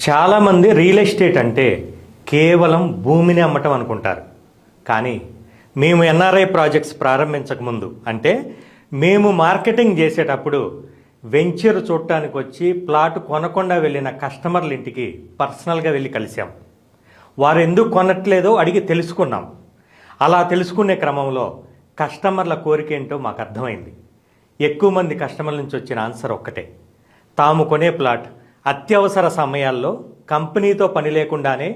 చాలామంది real estate అంటే కేవలం భూమిని అమ్మటం అనుకుంటారు. కానీ మేము ఎన్ఆర్ఐ ప్రాజెక్ట్స్ ప్రారంభించకముందు అంటే మేము మార్కెటింగ్ చేసేటప్పుడు వెంచర్ చూడటానికి వచ్చి ప్లాట్ కొనకుండా వెళ్ళిన కస్టమర్ల ఇంటికి పర్సనల్గా వెళ్ళి కలిసాం. వారు ఎందుకు కొనట్లేదో అడిగి తెలుసుకున్నాం. అలా తెలుసుకునే క్రమంలో కస్టమర్ల కోరిక ఏంటో మాకు అర్థమైంది. ఎక్కువ మంది కస్టమర్ల నుంచి వచ్చిన ఆన్సర్ ఒక్కటే: తాము కొనే ప్లాట్ అత్యవసర సమయాల్లో కంపెనీతో పని లేకుండానే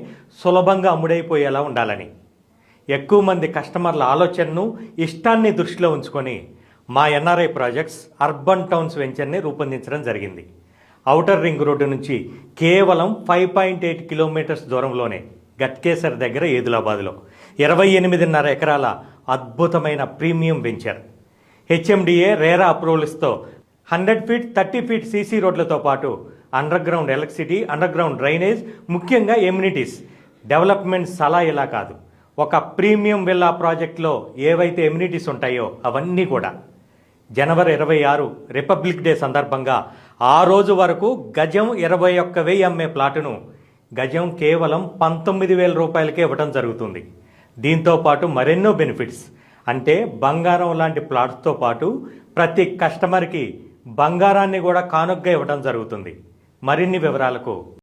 సులభంగా అమ్ముడైపోయేలా ఉండాలని. ఎక్కువ మంది కస్టమర్ల ఆలోచనను, ఇష్టాన్ని దృష్టిలో ఉంచుకొని మా ఎన్ఆర్ఐ ప్రాజెక్ట్స్ అర్బన్ టౌన్స్ వెంచర్ని రూపొందించడం జరిగింది. ఔటర్ రింగ్ రోడ్డు నుంచి కేవలం 5.8 కిలోమీటర్స్ దూరంలోనే గట్కేసర్ దగ్గర ఏదులాబాద్లో 28.5 ఎకరాల అద్భుతమైన ప్రీమియం వెంచర్. హెచ్ఎండిఏ రేరా అప్రూవల్స్తో 100 ఫీట్ 30 ఫీట్ సీసీ రోడ్లతో పాటు under ground electricity, under ground drainage, ముఖ్యంగా ఎమ్యూనిటీస్ డెవలప్మెంట్స్ అలా ఇలా కాదు. ఒక ప్రీమియం విల్లా ప్రాజెక్ట్లో ఏవైతే ఎమ్యూనిటీస్ ఉంటాయో అవన్నీ కూడా జనవరి 26 రిపబ్లిక్ డే సందర్భంగా ఆ రోజు వరకు గజం 21,000 అమ్మే ప్లాటును గజం కేవలం 19,000 రూపాయలకే ఇవ్వడం జరుగుతుంది. దీంతో పాటు మరెన్నో బెనిఫిట్స్, అంటే బంగారం లాంటి ప్లాట్స్తో పాటు ప్రతి కస్టమర్కి బంగారాన్ని కూడా కానుకగా ఇవ్వడం జరుగుతుంది. మరిన్ని వివరాలకు